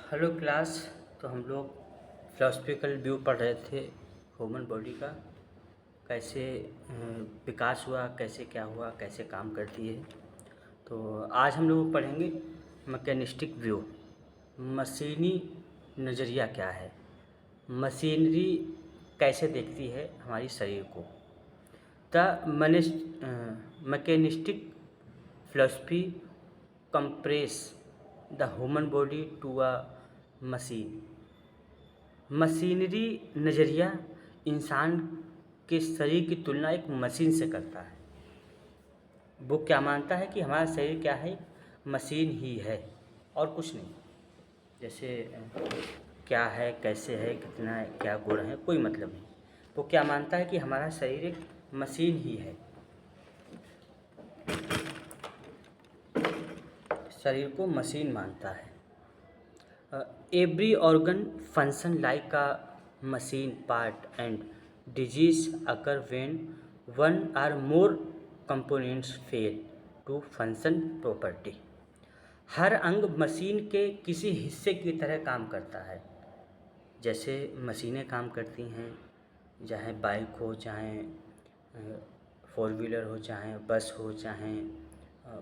Hello class. तो हम लोग फिलोसफिकल व्यू पढ़ रहे थे ह्यूमन बॉडी का, कैसे विकास हुआ, कैसे क्या हुआ, कैसे काम करती है। तो आज हम लोग पढ़ेंगे मैकेनिस्टिक व्यू। मशीनी नज़रिया क्या है, मशीनरी कैसे देखती है हमारी शरीर को। The mechanistic philosophy compress the human body to a machine. Machinery नज़रिया इंसान के शरीर की तुलना एक मशीन से करता है। वो क्या मानता है कि हमारा शरीर क्या है, मशीन ही है और कुछ नहीं। जैसे क्या है, कैसे है, कितना है, क्या गुण है, कोई मतलब नहीं। वो क्या मानता है कि हमारा शरीर एक मशीन ही है। शरीर को मशीन मानता है। Every organ function like a machine part and disease occur when one or more components fail to function properly। हर अंग मशीन के किसी हिस्से की तरह काम करता है। जैसे मशीनें काम करती हैं, चाहे बाइक हो, चाहे फोर व्हीलर हो, चाहे बस हो, चाहे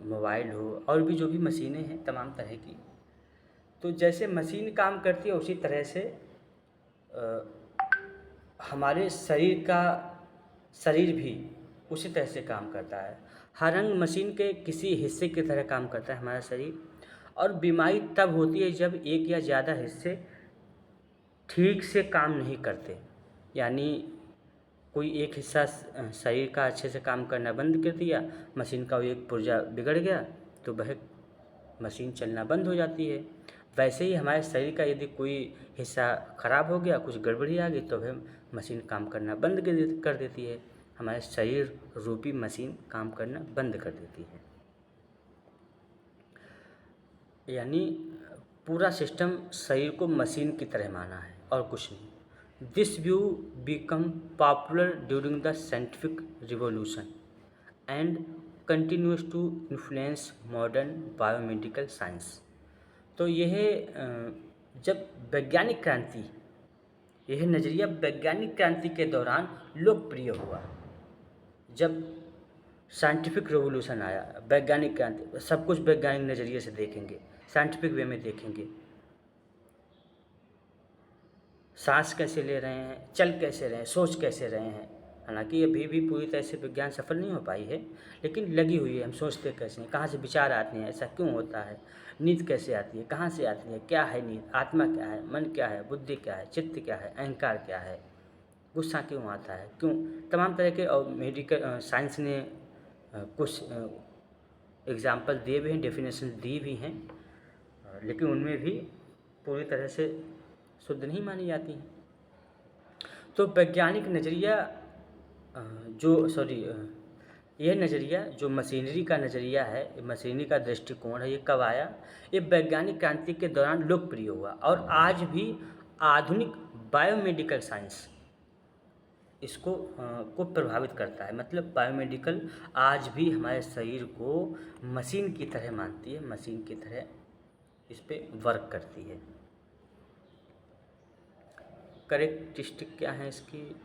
मोबाइल हो, और भी जो भी मशीनें हैं तमाम तरह की। तो जैसे मशीन काम करती है उसी तरह से हमारे शरीर भी उसी तरह से काम करता है। हर अंग मशीन के किसी हिस्से की तरह काम करता है हमारा शरीर। और बीमारी तब होती है जब एक या ज़्यादा हिस्से ठीक से काम नहीं करते। यानी कोई एक हिस्सा शरीर का अच्छे से काम करना बंद कर दिया, मशीन का वो एक पुर्जा बिगड़ गया तो वह मशीन चलना बंद हो जाती है। वैसे ही हमारे शरीर का यदि कोई हिस्सा ख़राब हो गया, कुछ गड़बड़ी आ गई, तो वह मशीन काम करना बंद कर देती है। हमारे शरीर रूपी मशीन काम करना बंद कर देती है। यानी पूरा सिस्टम शरीर को मशीन की तरह माना है और कुछ नहीं। This view become popular during the scientific revolution and continues to influence modern biomedical science. तो यह जब वैज्ञानिक क्रांति, यह नज़रिया वैज्ञानिक क्रांति के दौरान लोकप्रिय हुआ। जब साइंटिफिक रिवॉल्यूशन आया, वैज्ञानिक क्रांति, सब कुछ वैज्ञानिक नज़रिए से देखेंगे, साइंटिफिक वे में देखेंगे। सांस कैसे ले रहे हैं, चल कैसे रहे हैं, सोच कैसे रहे हैं। हालांकि अभी भी पूरी तरह से विज्ञान सफल नहीं हो पाई है, लेकिन लगी हुई है। हम सोचते कैसे हैं, कहाँ से विचार आते हैं, ऐसा क्यों होता है, नींद कैसे आती है, कहाँ से आती है, क्या है नींद, आत्मा क्या है, मन क्या है, बुद्धि क्या है, चित्त क्या है, अहंकार क्या है, गुस्सा क्यों आता है, क्यों, तमाम तरह के। और मेडिकल साइंस ने कुछ एग्जाम्पल दिए भी हैं, डेफिनेशन दी भी हैं, लेकिन उनमें भी पूरी तरह से शुद्ध नहीं मानी जाती हैं। तो वैज्ञानिक नज़रिया यह नज़रिया जो मशीनरी का नज़रिया है, मशीनरी का दृष्टिकोण है, ये कब आया? ये वैज्ञानिक क्रांति के दौरान लोकप्रिय हुआ और आज भी आधुनिक बायोमेडिकल साइंस इसको को प्रभावित करता है। मतलब बायोमेडिकल आज भी हमारे शरीर को मशीन की तरह मानती है, मशीन की तरह इस पे वर्क करती है। करेक्टरिस्टिक क्या है इसकी?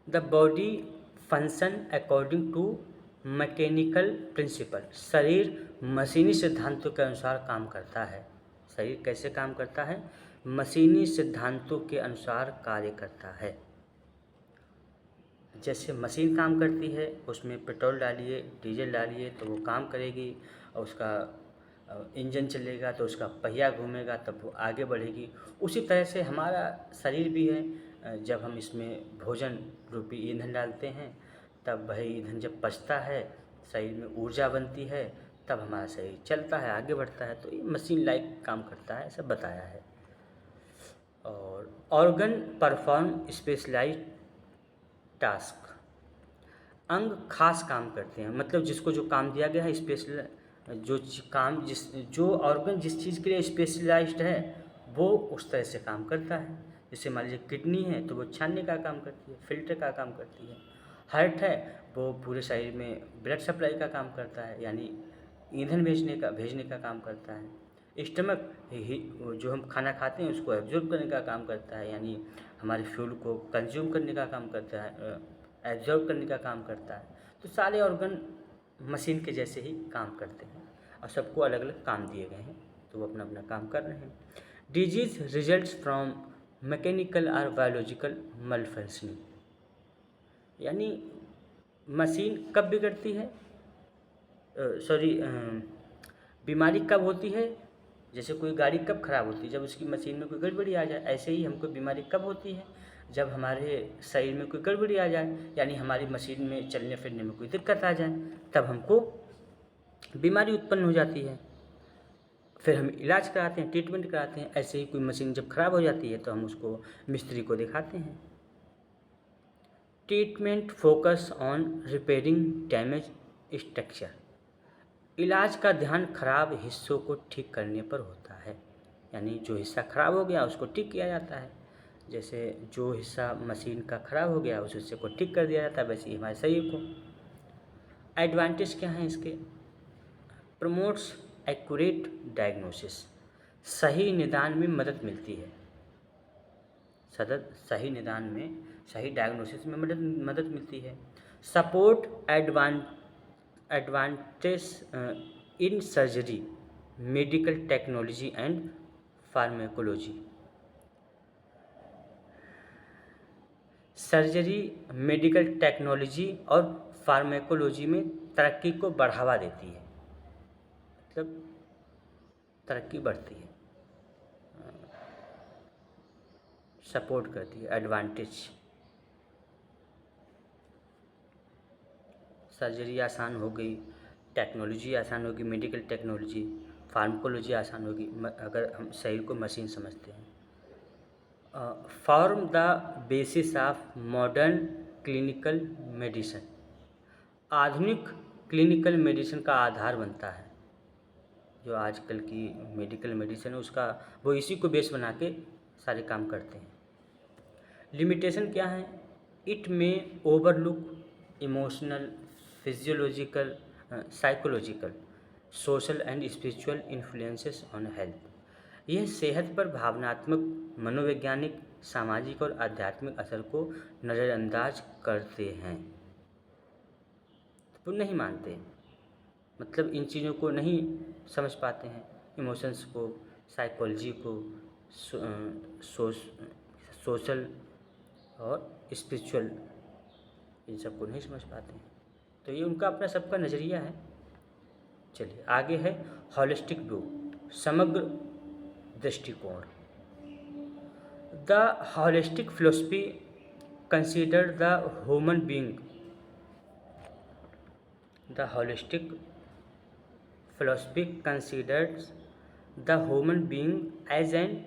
The body function according to mechanical principle. शरीर मशीनी सिद्धांतों के अनुसार काम करता है। शरीर कैसे काम करता है? मशीनी सिद्धांतों के अनुसार कार्य करता है। जैसे मशीन काम करती है, उसमें पेट्रोल डालिए, डीजल डालिए तो वो काम करेगी, और उसका इंजन चलेगा तो उसका पहिया घूमेगा तब वो आगे बढ़ेगी। उसी तरह से हमारा शरीर भी है। जब हम इसमें भोजन रूपी ईंधन डालते हैं, तब वही ईंधन जब पचता है, शरीर में ऊर्जा बनती है, तब हमारा शरीर चलता है, आगे बढ़ता है। तो ये मशीन लाइक काम करता है, ऐसा बताया है। और ऑर्गन परफॉर्म स्पेशलाइज्ड टास्क। अंग खास काम करते हैं, मतलब जिसको जो काम दिया गया है, स्पेशल जो ऑर्गन जिस चीज़ के लिए स्पेशलाइज्ड है वो उस तरह से काम करता है। जैसे मान लीजिए किडनी है तो वो छानने का काम करती है, फिल्टर का काम करती है। हार्ट है वो पूरे शरीर में ब्लड सप्लाई का काम करता है, यानी ईंधन भेजने का काम करता है। स्टमक ही जो हम खाना खाते हैं उसको एब्जॉर्ब करने का काम करता है, यानी हमारे फ्यूल को कंज्यूम करने का काम करता है, एब्जॉर्ब करने का काम करता है। तो सारे ऑर्गन मशीन के जैसे ही काम करते हैं और सबको अलग अलग काम दिए गए हैं, तो वो अपना अपना काम कर रहे हैं। डिजीज रिजल्ट्स फ्रॉम मैकेनिकल और बायोलॉजिकल malfunctioning, यानी मशीन कब बिगड़ती है, सॉरी, बीमारी कब होती है, जैसे कोई गाड़ी कब ख़राब होती है, जब उसकी मशीन में कोई गड़बड़ी आ जाए। ऐसे ही हमको बीमारी कब होती है, जब हमारे शरीर में कोई गड़बड़ी आ जाए, यानी हमारी मशीन में चलने फिरने में कोई दिक्कत आ जाए, तब हमको बीमारी उत्पन्न हो जाती है। फिर हम इलाज कराते हैं, ट्रीटमेंट कराते हैं। ऐसे ही कोई मशीन जब ख़राब हो जाती है तो हम उसको मिस्त्री को दिखाते हैं। Treatment focus on repairing damage structure, इलाज का ध्यान खराब हिस्सों को ठीक करने पर होता है, यानी जो हिस्सा खराब हो गया उसको ठीक किया जाता है। जैसे जो हिस्सा मशीन का खराब हो गया उस हिस्से को ठीक कर दिया जाता है, वैसे ही हमारे शरीर को। एडवांटेज क्या हैं इसके, प्रमोट्स एक्यूरेट डायग्नोसिस, सही निदान में मदद मिलती है। सही निदान में, सही डायग्नोसिस में मदद मिलती है। Support advantage in surgery, medical technology and pharmacology, surgery, medical technology और फार्माकोलॉजी में तरक्की को बढ़ावा देती है, मतलब तरक्की बढ़ती है, सपोर्ट करती है। एडवांटेज, सर्जरी आसान हो गई, टेक्नोलॉजी आसान होगी, मेडिकल टेक्नोलॉजी, फार्माकोलॉजी आसान होगी अगर हम शरीर को मशीन समझते हैं। Form the basis of modern clinical medicine, आधुनिक क्लिनिकल मेडिसिन का आधार बनता है। जो आजकल की मेडिकल मेडिसिन है उसका, वो इसी को बेस बना के सारे काम करते हैं। लिमिटेशन क्या है, इट में overlook emotional, physiological, psychological, social and spiritual influences on health, यह सेहत पर भावनात्मक, मनोवैज्ञानिक, सामाजिक और आध्यात्मिक असर को नज़रअंदाज करते हैं। वो नहीं मानते, मतलब इन चीज़ों को नहीं समझ पाते हैं, इमोशंस को, साइकोलॉजी को, सोशल और स्पिरिचुअल, इन सब को नहीं समझ पाते हैं। तो ये उनका अपना सबका नज़रिया है। चलिए आगे है हॉलिस्टिक व्यू, समग्र दृष्टिकोण। The holistic philosophy consider the human being, the holistic philosophy considers the human being as an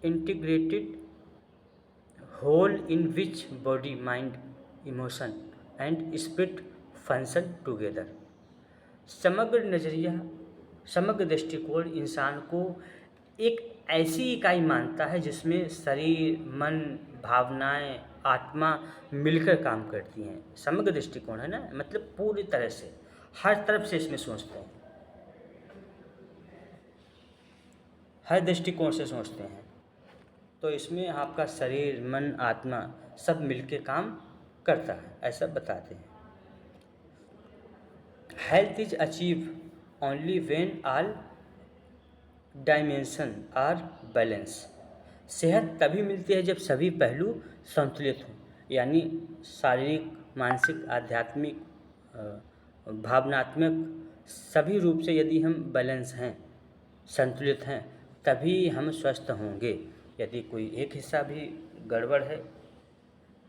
integrated whole in which body, mind, emotion and spirit function together। समग्र नज़रिया, समग्र दृष्टिकोण इंसान को एक ऐसी इकाई मानता है जिसमें शरीर, मन, भावनाएं, आत्मा मिलकर काम करती हैं। समग्र दृष्टिकोण है ना, मतलब पूरी तरह से, हर तरफ से इसमें सोचते हैं, हर दृष्टिकोण से सोचते हैं। तो इसमें आपका शरीर, मन, आत्मा सब मिलके काम करता है, ऐसा बताते हैं। Health is achieve only when all dimension are balance, सेहत तभी मिलती है जब सभी पहलू संतुलित हों, यानी शारीरिक, मानसिक, आध्यात्मिक, भावनात्मक, सभी रूप से यदि हम बैलेंस हैं, संतुलित हैं, तभी हम स्वस्थ होंगे। यदि कोई एक हिस्सा भी गड़बड़ है,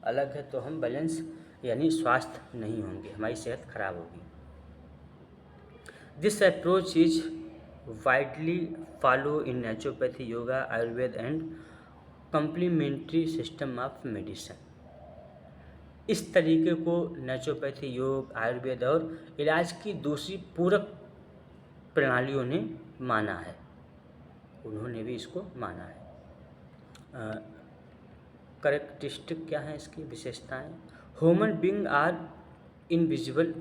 अलग है, तो हम बैलेंस यानी स्वास्थ्य नहीं होंगे, हमारी सेहत खराब होगी। This approach is widely follow in naturopathy, yoga, Ayurveda and complementary system of medicine. इस तरीके को नेचुरोपैथी, योग, आयुर्वेद और इलाज की दूसरी पूरक प्रणालियों ने माना है, उन्होंने भी इसको माना है। करेक्टरिस्टिक क्या है इसकी विशेषताएं, human being are invisible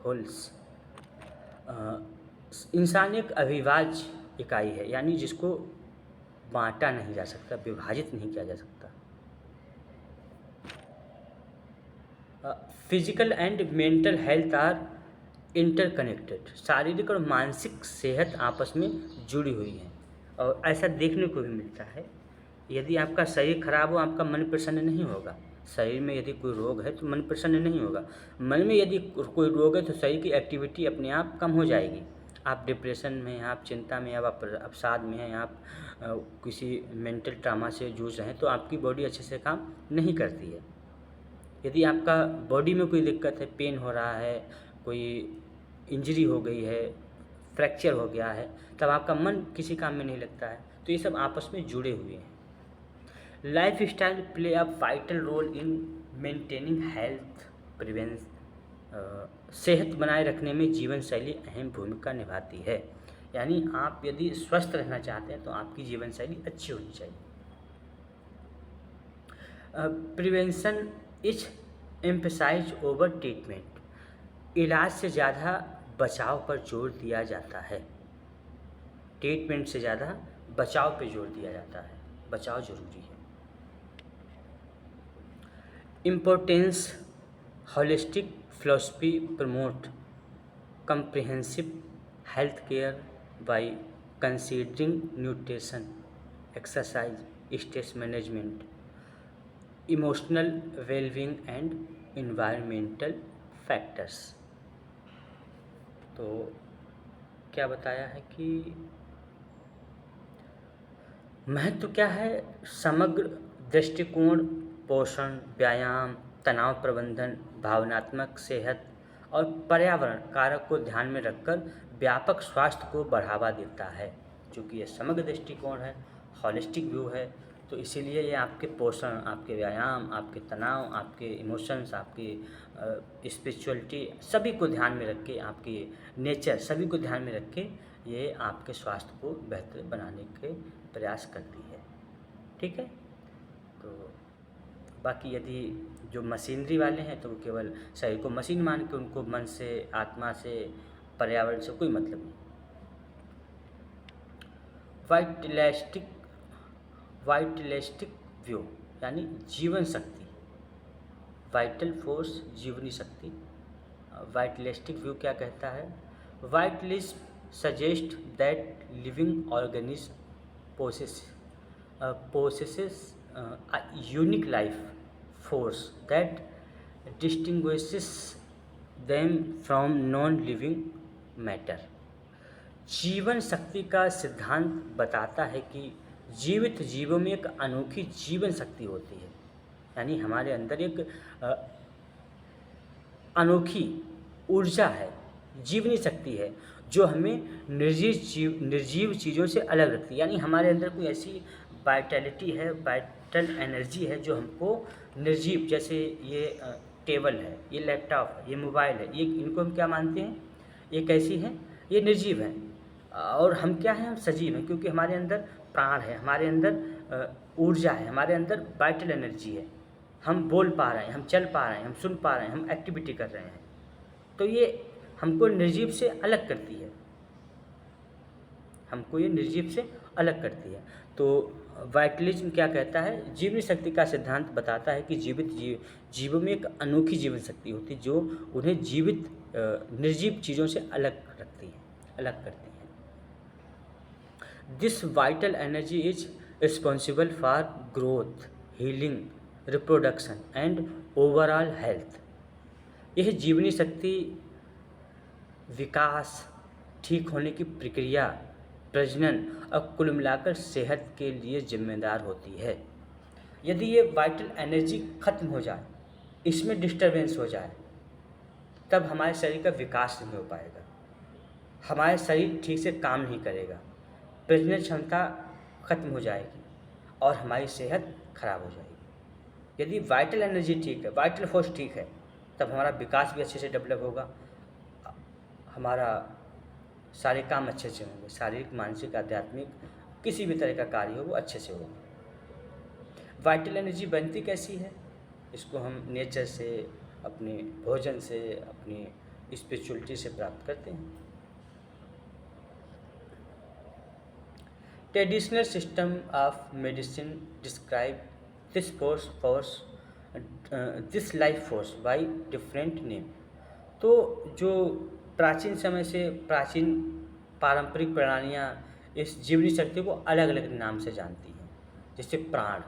wholes. इंसान एक अविभाज्य इकाई है, यानी जिसको बांटा नहीं जा सकता, विभाजित नहीं किया जा सकता। Physical and mental health are interconnected. शारीरिक और मानसिक सेहत आपस में जुड़ी हुई हैं, और ऐसा देखने को भी मिलता है। यदि आपका शरीर खराब हो, आपका मन प्रसन्न नहीं होगा। शरीर में यदि कोई रोग है तो मन प्रसन्न नहीं होगा। मन में यदि कोई रोग है तो शरीर की एक्टिविटी अपने आप कम हो जाएगी। आप डिप्रेशन में हैं, आप चिंता में हैं, आप अवसाद में हैं, आप किसी मेंटल ट्रामा से जूझ रहे हैं, तो आपकी बॉडी अच्छे से काम नहीं करती है। यदि आपका बॉडी में कोई दिक्कत है, पेन हो रहा है, कोई इंजरी हो गई है, फ्रैक्चर हो गया है, तब आपका मन किसी काम में नहीं लगता है। तो ये सब आपस में जुड़े हुए हैं। Lifestyle play a vital role in maintaining health prevents. सेहत बनाए रखने में जीवन शैली अहम भूमिका निभाती है। यानी आप यदि स्वस्थ रहना चाहते हैं तो आपकी जीवन शैली अच्छी होनी चाहिए। Prevention is emphasise over treatment. इलाज से ज़्यादा बचाव पर जोर दिया जाता है। ट्रीटमेंट से ज़्यादा बचाव पे जोर दिया जाता है। बचाव जरूरी है। Importance holistic philosophy promote comprehensive health care by considering nutrition, exercise, stress management, emotional well-being and environmental factors। तो क्या बताया है कि महत्व क्या है? समग्र दृष्टिकोण, पोषण, व्यायाम, तनाव प्रबंधन, भावनात्मक सेहत और पर्यावरण कारक को ध्यान में रखकर व्यापक स्वास्थ्य को बढ़ावा देता है। चूँकि ये समग्र दृष्टिकोण है, हॉलिस्टिक व्यू है, तो इसीलिए ये आपके पोषण, आपके व्यायाम, आपके तनाव, आपके इमोशंस, आपकी स्पिरिचुअलिटी सभी को ध्यान में रख के, आपकी नेचर सभी को ध्यान में रख के ये आपके स्वास्थ्य को बेहतर बनाने के प्रयास करती है। ठीक है। तो बाकी यदि जो मशीनरी वाले हैं तो वो केवल शरीर को मशीन मान के उनको मन से, आत्मा से, पर्यावरण से कोई मतलब नहीं। वाइटलिस्टिक व्यू यानी जीवन शक्ति, वाइटल फोर्स जीवनी शक्ति। वाइटलिस्टिक व्यू क्या कहता है? Vitalist suggest that living organism possesses a unique life force that distinguishes them from non-living matter। जीवन शक्ति का सिद्धांत बताता है कि जीवित जीवों में एक अनोखी जीवन शक्ति होती है। यानी हमारे अंदर एक अनोखी ऊर्जा है, जीवनी शक्ति है, जो हमें निर्जीव चीज़ों से अलग रखती है। यानी हमारे अंदर कोई ऐसी वाइटलिटी है, वाइटल एनर्जी है जो हमको निर्जीव, जैसे ये टेबल है, ये लैपटॉप है, ये मोबाइल है, ये इनको हम क्या मानते हैं? ये कैसी हैं? ये निर्जीव हैं। और हम क्या हैं? हम सजीव हैं, क्योंकि हमारे अंदर प्राण है, हमारे अंदर ऊर्जा है, हमारे अंदर वाइटल एनर्जी है। हम बोल पा रहे हैं, हम चल पा रहे हैं, हम सुन पा रहे हैं, हम एक्टिविटी कर रहे हैं। तो ये हमको निर्जीव से अलग करती है, हमको ये निर्जीव से अलग करती है। तो वाइटलिज्म क्या कहता है? जीवनी शक्ति का सिद्धांत बताता है कि जीवों में एक अनोखी जीवन शक्ति होती है जो उन्हें जीवित निर्जीव चीज़ों से अलग रखती है, अलग करती है। This vital energy is responsible for growth, healing, reproduction and overall health. यह जीवनी शक्ति विकास, ठीक होने की प्रक्रिया, प्रजनन और कुल मिलाकर सेहत के लिए जिम्मेदार होती है। यदि ये वाइटल एनर्जी खत्म हो जाए, इसमें डिस्टरबेंस हो जाए, तब हमारे शरीर का विकास नहीं हो पाएगा, हमारे शरीर ठीक से काम नहीं करेगा, प्रजनन क्षमता खत्म हो जाएगी और हमारी सेहत खराब हो जाएगी। यदि वाइटल एनर्जी ठीक है, वाइटल फोर्स ठीक है, तब हमारा विकास भी अच्छे से डेवलप होगा, हमारा सारे काम अच्छे से होंगे, शारीरिक, मानसिक, आध्यात्मिक किसी भी तरह का कार्य हो वो अच्छे से होगा। वाइटल एनर्जी बनती कैसी है? इसको हम नेचर से, अपने भोजन से, अपनी स्पिरिचुअलिटी से प्राप्त करते हैं। Traditional system of medicine describe this this life force by different name. तो जो प्राचीन समय से प्राचीन पारंपरिक प्रणालियाँ इस जीवनी शक्ति को अलग अलग नाम से जानती हैं। जैसे प्राण,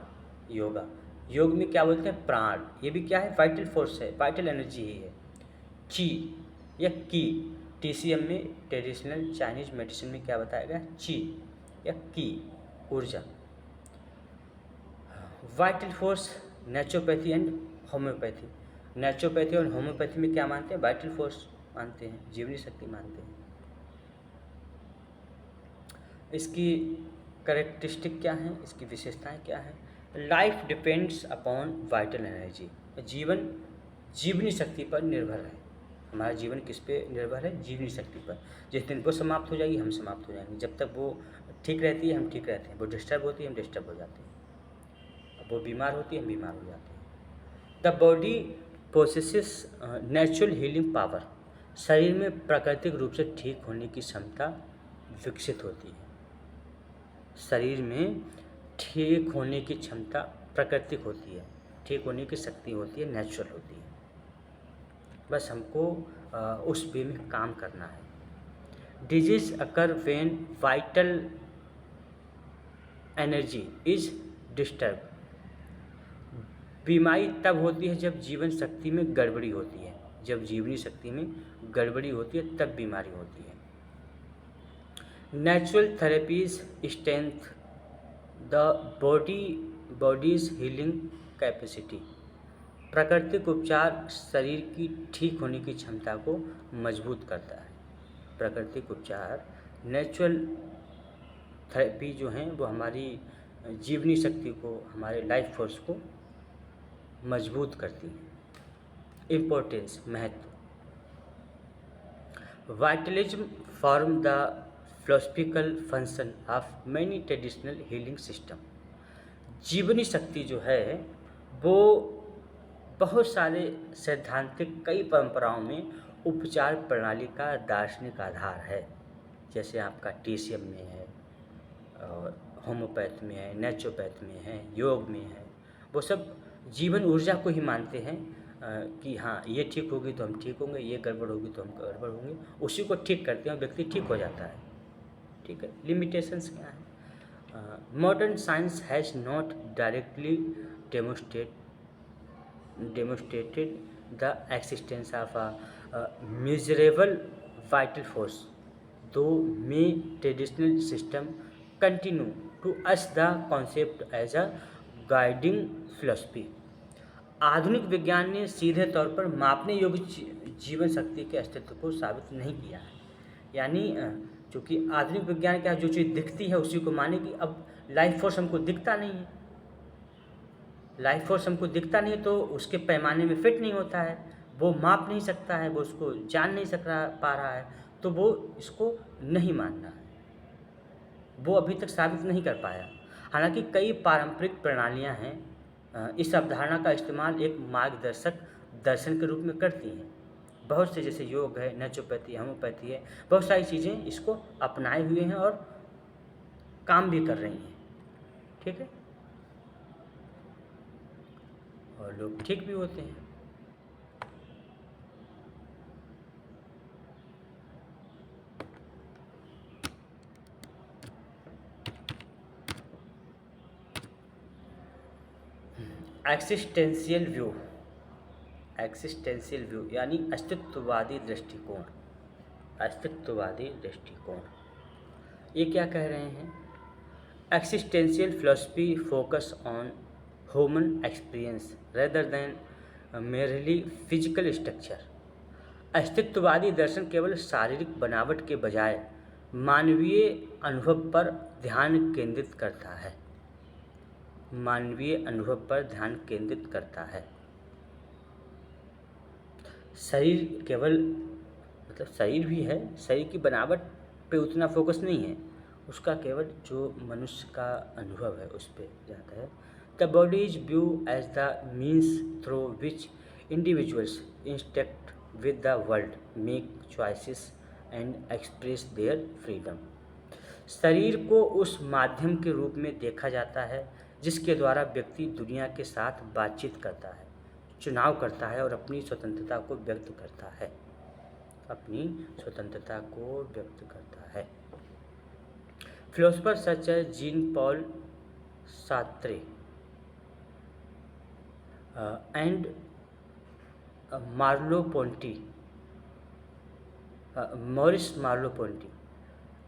योगा, योग में क्या बोलते हैं? प्राण। ये भी क्या है? वाइटल फोर्स है, वाइटल एनर्जी ही है। ची या की, टीसीएम में ट्रेडिशनल चाइनीज मेडिसिन में क्या बताया गया? ची या की, ऊर्जा। Vital force, naturopathy and homeopathy. Naturopathy और होम्योपैथी में क्या मानते हैं? वाइटल फोर्स मानते हैं, जीवनी शक्ति मानते हैं। इसकी करेक्टरिस्टिक क्या है, इसकी विशेषताएं क्या है? Life depends upon vital energy. जीवन जीवनी शक्ति पर निर्भर है। हमारा जीवन किस पे निर्भर है? जीवनी शक्ति पर। जिस दिन वो समाप्त हो जाएगी हम समाप्त हो जाएंगे। जब तक वो ठीक रहती है हम ठीक रहते हैं, वो डिस्टर्ब होती है हम डिस्टर्ब हो जाते हैं, वो बीमार होती है हम बीमार हो जाते हैं। The body possesses natural healing power. शरीर में प्राकृतिक रूप से ठीक होने की क्षमता विकसित होती है। शरीर में ठीक होने की क्षमता प्राकृतिक होती है, ठीक होने की शक्ति होती है, नेचुरल होती है। बस हमको उस वे में काम करना है। Disease occur when vital energy is disturb. बीमारी तब होती है जब जीवन शक्ति में गड़बड़ी होती है। जब जीवनी शक्ति में गड़बड़ी होती है तब बीमारी होती है। Natural therapies strength the bodies healing capacity. प्राकृतिक उपचार शरीर की ठीक होने की क्षमता को मजबूत करता है। प्राकृतिक उपचार, नेचुरल थेरेपी जो हैं वो हमारी जीवनी शक्ति को, हमारे लाइफ फोर्स को मजबूत करती हैं। इम्पोर्टेंस, महत्व। Vitalism form the philosophical function of many traditional healing system. जीवनी शक्ति जो है वो बहुत सारे सैद्धांतिक कई परंपराओं में उपचार प्रणाली का दार्शनिक आधार है। जैसे आपका टीसीएम में है और होम्योपैथ में है, नेचुरोपैथ में है, योग में है। वो सब जीवन ऊर्जा को ही मानते हैं कि हाँ ये ठीक होगी तो हम ठीक होंगे, ये गड़बड़ होगी तो हम गड़बड़ होंगे। उसी को ठीक करते हैं, व्यक्ति ठीक हो जाता है। ठीक है। लिमिटेशंस क्या है? Modern science has not directly demonstrated the existence of a measurable vital force, though may traditional system continue to us the concept as a guiding philosophy। आधुनिक विज्ञान ने सीधे तौर पर मापने योग्य जीवन शक्ति के अस्तित्व को साबित नहीं किया है। यानी चूँकि आधुनिक विज्ञान क्या, जो चीज़ दिखती है उसी को माने कि अब लाइफ फोर्स हमको दिखता नहीं है, लाइफ फोर्स हमको दिखता नहीं तो उसके पैमाने में फिट नहीं होता है, वो माप नहीं सकता है, वो उसको जान नहीं पा रहा है, तो वो इसको नहीं मान रहा है, वो अभी तक साबित नहीं कर पाया। हालांकि कई पारंपरिक प्रणालियां हैं इस अवधारणा का इस्तेमाल एक मार्गदर्शक दर्शन के रूप में करती हैं। बहुत से, जैसे योग है, नेचुरोपैथी, होम्योपैथी है, बहुत सारी चीज़ें इसको अपनाए हुए हैं और काम भी कर रही हैं। ठीक है, और लोग ठीक भी होते हैं। एक्सिस्टेंशियल व्यू यानी अस्तित्ववादी दृष्टिकोण। अस्तित्ववादी दृष्टिकोण ये क्या कह रहे हैं? Existential philosophy focus on human experience rather than merely physical structure. अस्तित्ववादी दर्शन केवल शारीरिक बनावट के बजाय मानवीय अनुभव पर ध्यान केंद्रित करता है। मानवीय अनुभव पर ध्यान केंद्रित करता है। शरीर केवल, मतलब शरीर भी है, शरीर की बनावट पे उतना फोकस नहीं है, उसका केवल जो मनुष्य का अनुभव है उस पर जाता है। The body is view as the means through which individuals instruct with the world, make choices and express their freedom। शरीर को उस माध्यम के रूप में देखा जाता है जिसके द्वारा व्यक्ति दुनिया के साथ बातचीत करता है, चुनाव करता है और अपनी स्वतंत्रता को व्यक्त करता है, अपनी स्वतंत्रता को व्यक्त करता है। Philosopher such as Jean Paul Sartre and Merleau-Ponty, Maurice Merleau-Ponty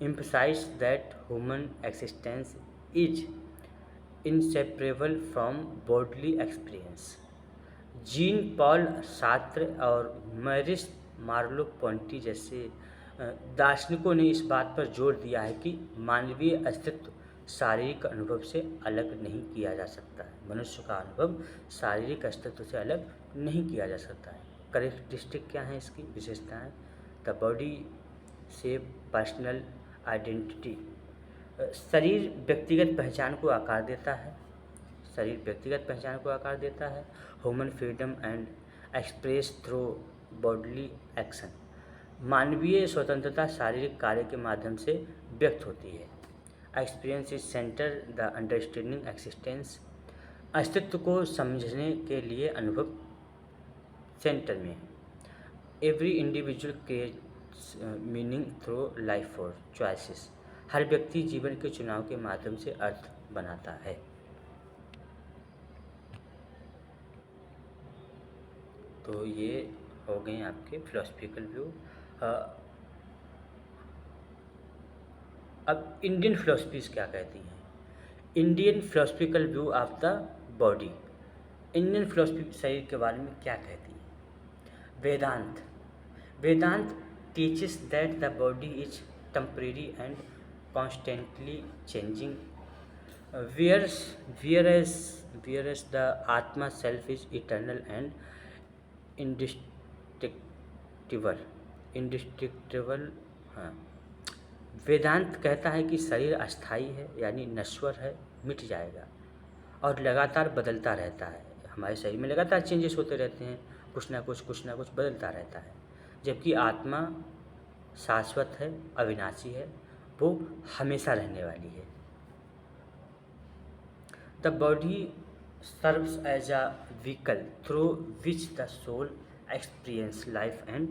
emphasized that human existence is inseparable from bodily experience। Jean Paul Sartre और मॉरिस मार्लो-पोंटी जैसे दार्शनिकों ने इस बात पर जोर दिया है कि मानवीय अस्तित्व शारीरिक अनुभव से अलग नहीं किया जा सकता है। मनुष्य का अनुभव शारीरिक अस्तित्व से अलग नहीं किया जा सकता है। करेक्टरिस्टिक क्या है इसकी विशेषताएं? The body shape personal identity. शरीर व्यक्तिगत पहचान को आकार देता है, शरीर व्यक्तिगत पहचान को आकार देता है। Human freedom and express through bodily action. मानवीय स्वतंत्रता शारीरिक कार्य के माध्यम से व्यक्त होती है। Experience is centre the understanding existence. अस्तित्व को समझने के लिए अनुभव सेंटर में है। Every individual creates meaning through life और चॉइसेस। हर व्यक्ति जीवन के चुनाव के माध्यम से अर्थ बनाता है। तो ये हो गए आपके फिलोसफिकल व्यू। अब इंडियन फिलोसफीज क्या कहती हैं? Indian philosophical view of the body. Indian philosophy शरीर के बारे में क्या कहती है? Vedanta. Vedanta teaches that the body is temporary and constantly changing, whereas the atma self is eternal and indestructible. हाँ, वेदांत कहता है कि शरीर अस्थाई है, यानी नश्वर है, मिट जाएगा और लगातार बदलता रहता है। हमारे शरीर में लगातार चेंजेस होते रहते हैं, कुछ ना कुछ बदलता रहता है। जबकि आत्मा शाश्वत है, अविनाशी है, वो हमेशा रहने वाली है। The body serves as a vehicle through which the soul experiences life and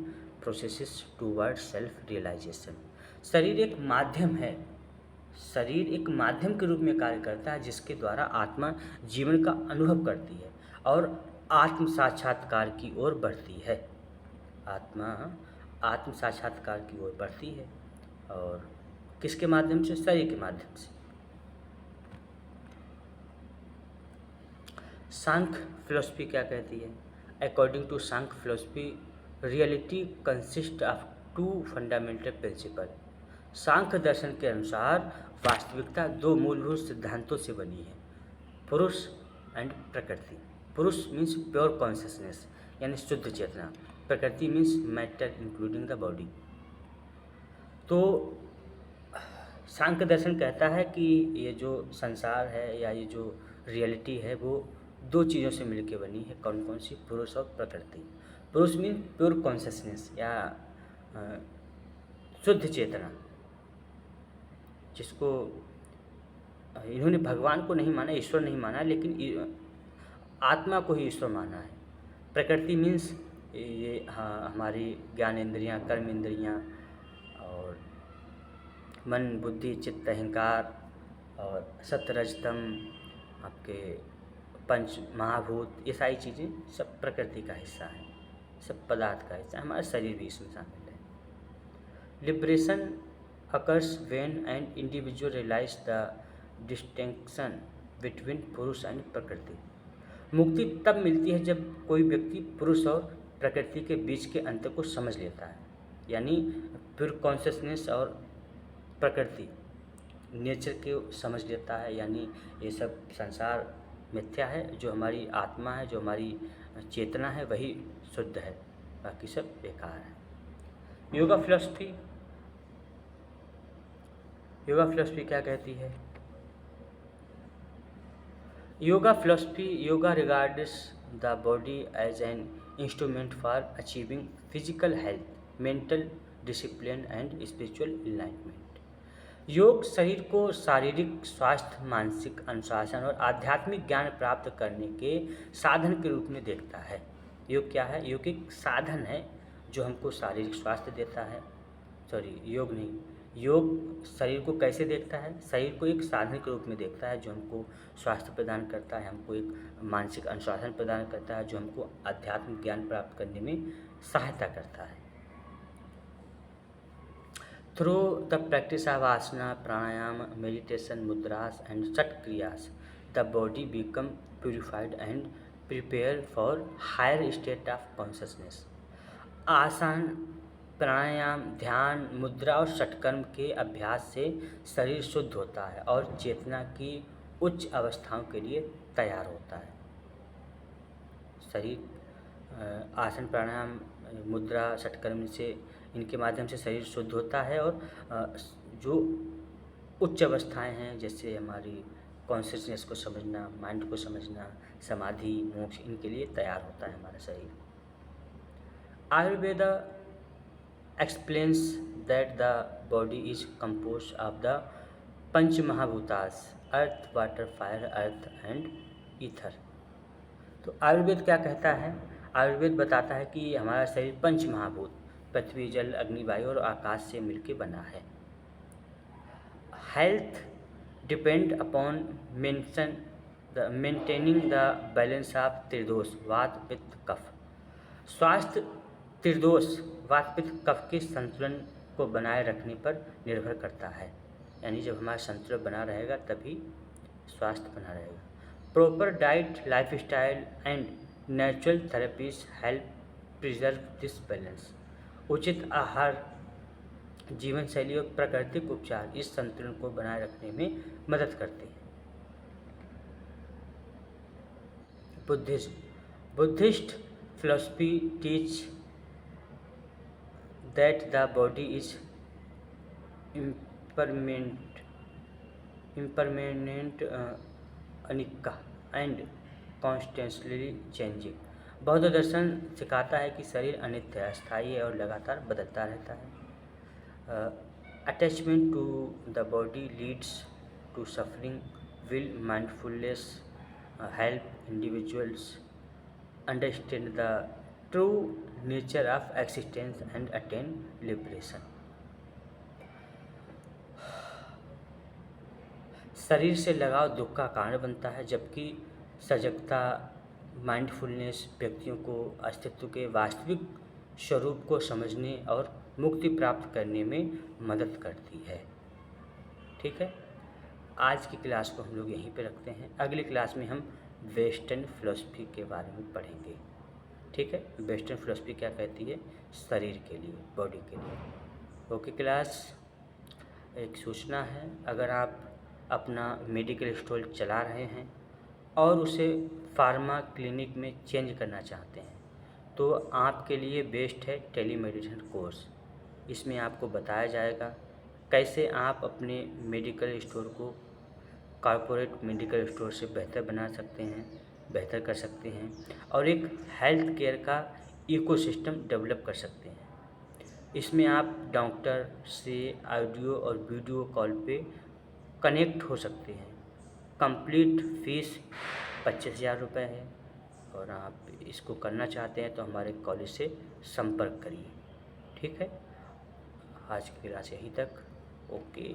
processes toward self-realization। शरीर एक माध्यम है, शरीर एक माध्यम के रूप में कार्य करता है जिसके द्वारा आत्मा जीवन का अनुभव करती है और आत्म साक्षात्कार की ओर बढ़ती है। आत्मा आत्म साक्षात्कार की ओर बढ़ती है और किसके माध्यम से? शरीर के माध्यम से। सांख्य फिलोसफी क्या कहती है? According to Samkhya philosophy, reality consist of two fundamental principle. Samkhya दर्शन के अनुसार वास्तविकता दो मूलभूत सिद्धांतों से बनी है, पुरुष एंड प्रकृति। पुरुष मीन्स प्योर कॉन्शियसनेस यानी शुद्ध चेतना, प्रकृति means matter including the body. तो सांख्य दर्शन कहता है कि ये जो संसार है या ये जो रियलिटी है वो दो चीज़ों से मिलकर बनी है। कौन कौन सी? पुरुष और प्रकृति। पुरुष मीन प्योर कॉन्शियसनेस या शुद्ध चेतना, जिसको इन्होंने भगवान को नहीं माना, ईश्वर नहीं माना, लेकिन आत्मा को ही ईश्वर माना है। प्रकृति मीन्स ये हमारी ज्ञान इंद्रियाँ, कर्म इंद्रियाँ और मन, बुद्धि, चित्त, अहंकार और सत्वरजतम, आपके पंच महाभूत, ये सारी चीज़ें सब प्रकृति का हिस्सा है, सब पदार्थ का हिस्सा है। हमारा शरीर भी इसमें शामिल है। Liberation occurs when an individual realise the distinction between Purusha and Prakriti. मुक्ति तब मिलती है जब कोई व्यक्ति पुरुष और प्रकृति के बीच के अंतर को समझ लेता है, यानी प्योर कॉन्शियसनेस और प्रकृति नेचर को समझ लेता है, यानी ये सब संसार मिथ्या है, जो हमारी आत्मा है, जो हमारी चेतना है, वही शुद्ध है, बाकी सब बेकार है। योगा फिलॉसफी क्या कहती है? Yoga regards the body as an instrument for achieving physical health, mental discipline and spiritual enlightenment. योग शरीर को शारीरिक स्वास्थ्य, मानसिक अनुशासन और आध्यात्मिक ज्ञान प्राप्त करने के साधन के रूप में देखता है। योग क्या है? योग एक साधन है जो हमको शारीरिक स्वास्थ्य देता है। योग नहीं, योग शरीर को कैसे देखता है? शरीर को एक साधन के रूप में देखता है जो हमको स्वास्थ्य प्रदान करता है, हमको एक मानसिक अनुशासन प्रदान करता है, जो हमको आध्यात्मिक ज्ञान प्राप्त करने में सहायता करता है। Through the practice of asana, pranayama, meditation, mudras and shat kriyas, the body become purified and prepare for higher state of consciousness. Asana, pranayama, ध्यान, मुद्रा और षटकर्म के अभ्यास से शरीर शुद्ध होता है और चेतना की उच्च अवस्थाओं के लिए तैयार होता है। शरीर आसन, प्राणायाम, मुद्रा, षटकर्म से इनके माध्यम से शरीर शुद्ध होता है और जो उच्च अवस्थाएं हैं जैसे हमारी कॉन्शियसनेस को समझना, माइंड को समझना, समाधि, मोक्ष, इनके लिए तैयार होता है हमारा शरीर। Ayurveda explains that the body is composed of the pancha mahabhutas, earth, water, fire, earth and ether. तो आयुर्वेद क्या कहता है? आयुर्वेद बताता है कि हमारा शरीर पंच महाभूत, पृथ्वी, जल, अग्नि, वायु और आकाश से मिलकर बना है। Health depend upon maintaining the balance of tridosha, vata, pitta, कफ। स्वास्थ्य त्रिदोष, वात, पित्त, कफ के संतुलन को बनाए रखने पर निर्भर करता है। यानी जब हमारा संतुलन बना रहेगा तभी स्वास्थ्य बना रहेगा। Proper diet, lifestyle and natural therapies help preserve this balance. उचित आहार, जीवन शैली और प्राकृतिक उपचार इस संतुलन को बनाए रखने में मदद करते हैं। Buddhist philosophy teach that the body is impermanent, anicca and constantly changing। बौद्ध दर्शन सिखाता है कि शरीर अनित्य है, अस्थायी है और लगातार बदलता रहता है। Attachment to the body leads to suffering. Will mindfulness help individuals understand the true nature of existence and attain liberation। शरीर से लगाव दुख का कारण बनता है, जबकि सजगता, माइंडफुलनेस व्यक्तियों को अस्तित्व के वास्तविक स्वरूप को समझने और मुक्ति प्राप्त करने में मदद करती है। ठीक है, आज की क्लास को हम लोग यहीं पे रखते हैं। अगली क्लास में हम वेस्टर्न फिलॉसफी के बारे में पढ़ेंगे। ठीक है, वेस्टर्न फिलॉसफी क्या कहती है? शरीर के लिए, बॉडी के लिए। ओके क्लास, एक सूचना है, अगर आप अपना मेडिकल स्टोर चला रहे हैं और उसे फार्मा क्लिनिक में चेंज करना चाहते हैं तो आपके लिए बेस्ट है टेलीमेडिसिन कोर्स। इसमें आपको बताया जाएगा कैसे आप अपने मेडिकल स्टोर को कॉर्पोरेट मेडिकल स्टोर से बेहतर बना सकते हैं, बेहतर कर सकते हैं और एक हेल्थ केयर का इकोसिस्टम डेवलप कर सकते हैं। इसमें आप डॉक्टर से ऑडियो और वीडियो कॉल पे कनेक्ट हो सकते हैं। कंप्लीट फीस 25,000 रुपये है और आप इसको करना चाहते हैं तो हमारे कॉलेज से संपर्क करिए। ठीक है, आज की क्लास यहीं तक। ओके।